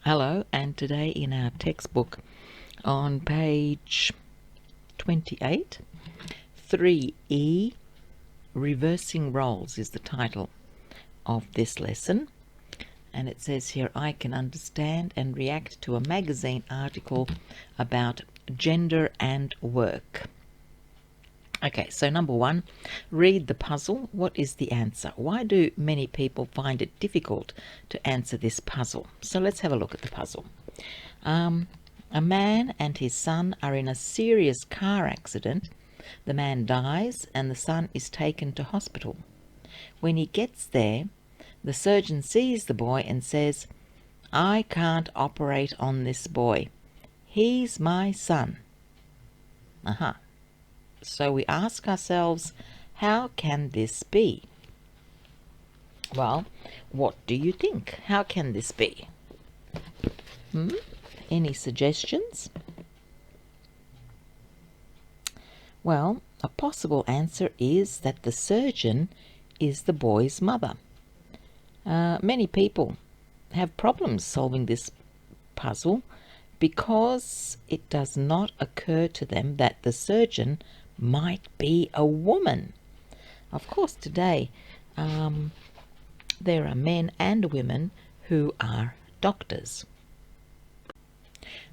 Hello, and today in our textbook on page 28, 3E, Reversing Roles is the title of this lesson. And it says here, I can understand and react to a magazine article about gender and work. Okay, so number one, read the puzzle. What is the answer? Why do many people find it difficult to answer this puzzle? So let's have a look at the puzzle. A man and his son are in a serious car accident. The man dies and the son is taken to hospital. When he gets there, the surgeon sees the boy and says, "I can't operate on this boy. He's my son." So we ask ourselves, how can this be? Well, what do you think? How can this be? Any suggestions? Well, a possible answer is that the surgeon is the boy's mother. Many people have problems solving this puzzle because it does not occur to them that the surgeon might be a woman. Of course, today there are men and women who are doctors.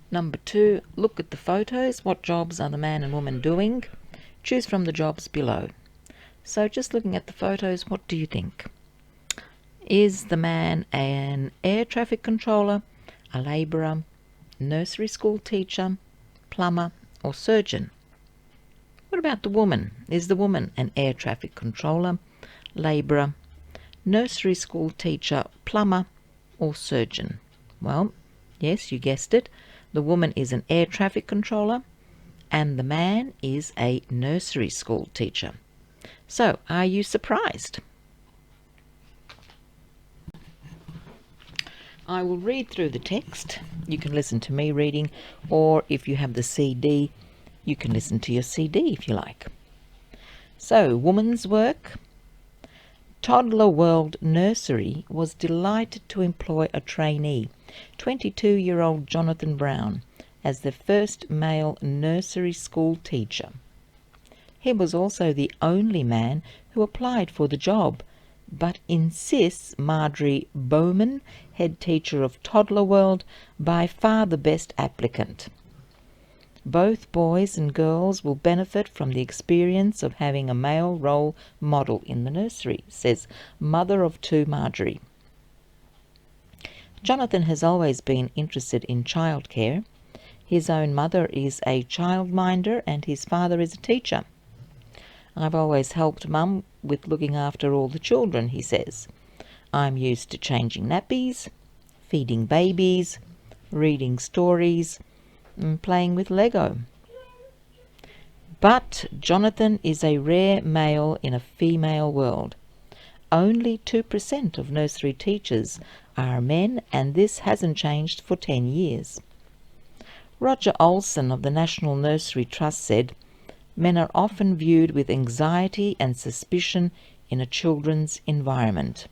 Number two, look at the photos. What jobs are the man and woman doing? Choose from the jobs below. So just looking at the photos, what do you think? Is the man an air traffic controller, a labourer, nursery school teacher, plumber or surgeon? What about the woman? Is the woman an air traffic controller, labourer, nursery school teacher, plumber or surgeon? Well, yes, you guessed it. The woman is an air traffic controller and the man is a nursery school teacher. So, are you surprised? I will read through the text. You can listen to me reading, or if you have the CD, you can listen to your CD if you like. So, woman's work. Toddler World Nursery was delighted to employ a trainee, 22-year-old Jonathan Brown, as the first male nursery school teacher. He was also the only man who applied for the job, but insists Marjorie Bowman, head teacher of Toddler World, by far the best applicant. Both boys and girls will benefit from the experience of having a male role model in the nursery, says mother of two Marjorie. Jonathan has always been interested in childcare. His own mother is a childminder and his father is a teacher. I've always helped Mum with looking after all the children, he says. I'm used to changing nappies, feeding babies, reading stories, and playing with Lego. But Jonathan is a rare male in a female world. Only 2% of nursery teachers are men, and this hasn't changed for 10 years. Roger Olson of the National Nursery Trust said, "Men are often viewed with anxiety and suspicion in a children's environment,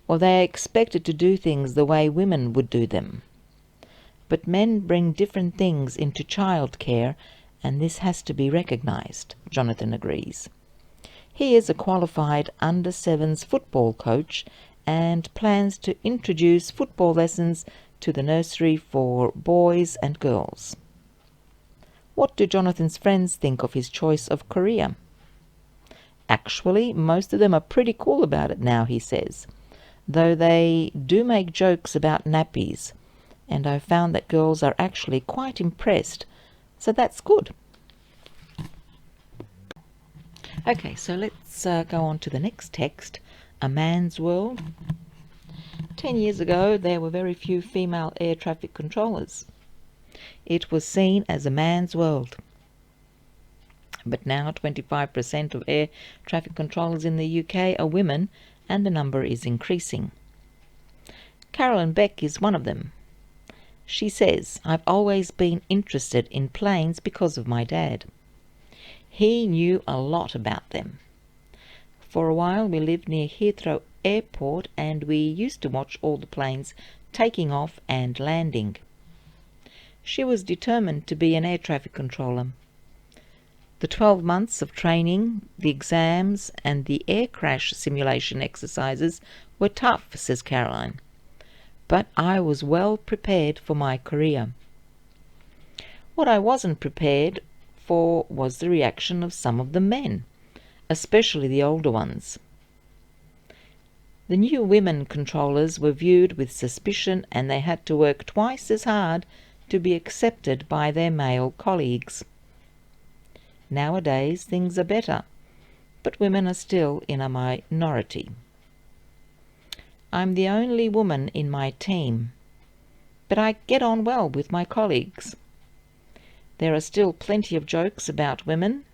or they are expected to do things the way women would do them. But men bring different things into childcare, and this has to be recognised," Jonathan agrees. He is a qualified under-7s football coach and plans to introduce football lessons to the nursery for boys and girls. What do Jonathan's friends think of his choice of career? Actually, most of them are pretty cool about it now, he says, though they do make jokes about nappies, and I've found that girls are actually quite impressed, so that's good. Okay, so let's go on to the next text, A Man's World. 10 years ago, there were very few female air traffic controllers. It was seen as a man's world. But now 25% of air traffic controllers in the UK are women, and the number is increasing. Carolyn Beck is one of them. She says, "I've always been interested in planes because of my dad. He knew a lot about them. For a while we lived near Heathrow airport and we used to watch all the planes taking off and landing. She was determined to be an air traffic controller. The 12 months of training, the exams, and the air crash simulation exercises were tough, says Caroline. But I was well prepared for my career. What I wasn't prepared for was the reaction of some of the men, especially the older ones. The new women controllers were viewed with suspicion and they had to work twice as hard to be accepted by their male colleagues. Nowadays things are better, but women are still in a minority. I'm the only woman in my team, but I get on well with my colleagues. There are still plenty of jokes about women.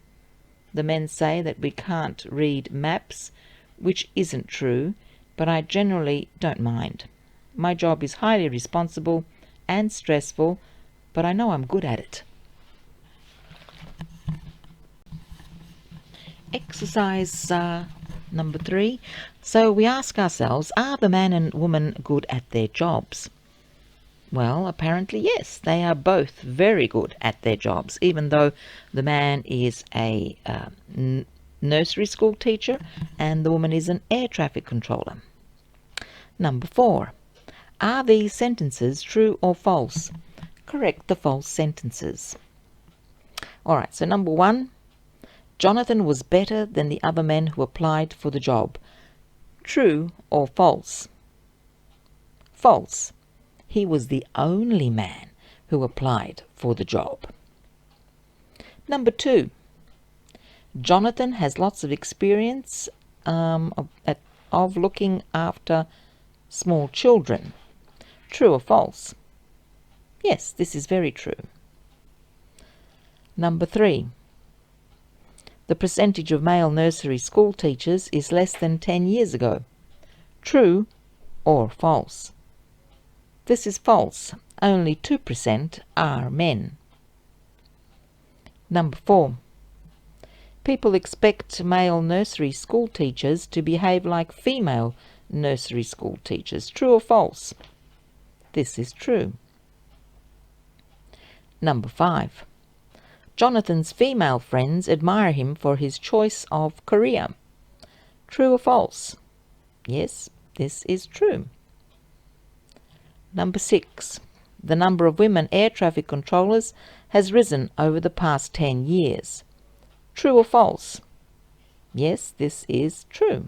The men say that we can't read maps, which isn't true, but I generally don't mind. My job is highly responsible and stressful, but I know I'm good at it. Exercise number 3. So we ask ourselves, are the man and woman good at their jobs? Well, apparently yes, they are both very good at their jobs, even though the man is a nursery school teacher and the woman is an air traffic controller. Number 4. Are these sentences true or false? Correct the false sentences. Alright, so number 1. Jonathan was better than the other men who applied for the job. True or false? False. He was the only man who applied for the job. Number 2. Jonathan has lots of experience of looking after small children. True or false? Yes, this is very true. Number 3. The percentage of male nursery school teachers is less than 10 years ago. True or false? This is false. Only 2% are men. Number 4. People expect male nursery school teachers to behave like female nursery school teachers. True or false? This is true. Number 5. Jonathan's female friends admire him for his choice of career. True or false? Yes, this is true. Number 6. The number of women air traffic controllers has risen over the past 10 years. True or false? Yes, this is true.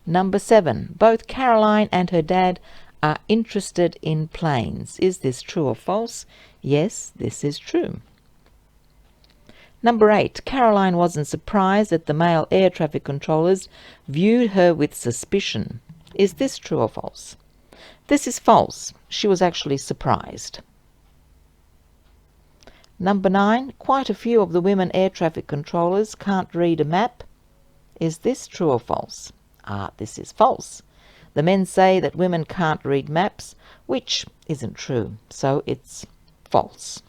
Number 7. Both Caroline and her dad are interested in planes. Is this true or false? Yes, this is true. Number 8. Caroline wasn't surprised that the male air traffic controllers viewed her with suspicion. Is this true or false? This is false. She was actually surprised. Number 9. Quite a few of the women air traffic controllers can't read a map. Is this true or false? This is false. The men say that women can't read maps, which isn't true, so it's false.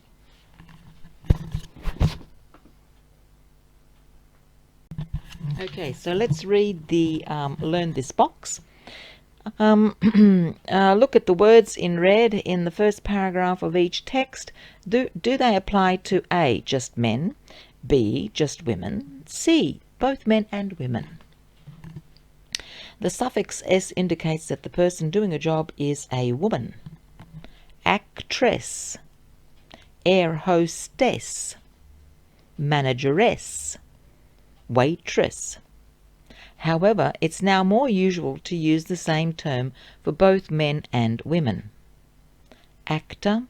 Okay, so let's read the Learn This box. Look at the words in red in the first paragraph of each text. Do they apply to A, just men, B, just women, C, both men and women? The suffix S indicates that the person doing a job is a woman. Actress, air hostess, manageress, waitress. However, it's now more usual to use the same term for both men and women. Actor,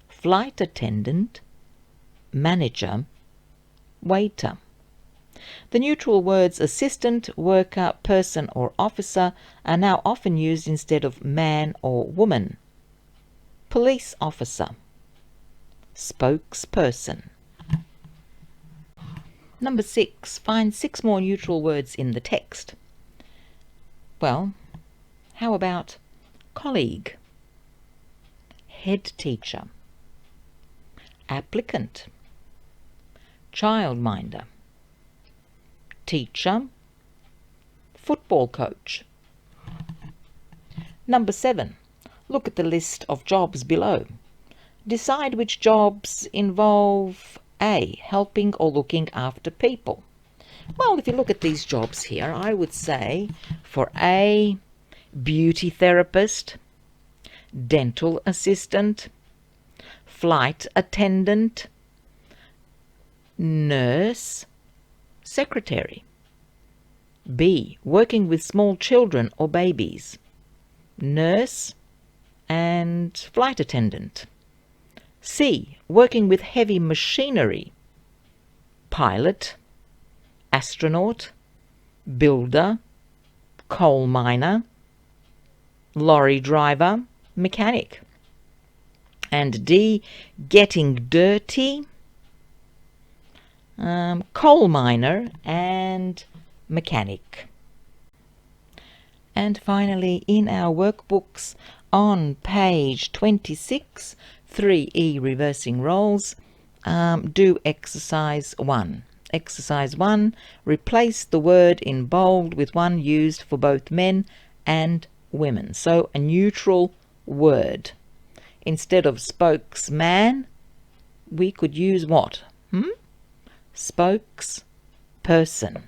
flight attendant, manager, waiter. The neutral words assistant, worker, person or officer are now often used instead of man or woman. Police officer, spokesperson. Number 6. Find 6 more neutral words in the text. Well, how about colleague, head teacher, applicant, childminder, teacher, football coach. Number 7. Look at the list of jobs below. Decide which jobs involve A. Helping or looking after people. Well, if you look at these jobs here, I would say for A, beauty therapist, dental assistant, flight attendant, nurse, secretary. B, working with small children or babies, nurse and flight attendant. C, working with heavy machinery, pilot, astronaut, builder, coal miner, lorry driver, mechanic. And D, getting dirty, coal miner and mechanic. And finally, in our workbooks on page 26, 3E reversing roles, do exercise 1. Exercise 1, replace the word in bold with one used for both men and women. So a neutral word. Instead of spokesman, we could use what? Spokesperson.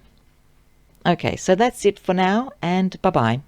Okay, so that's it for now, and bye-bye.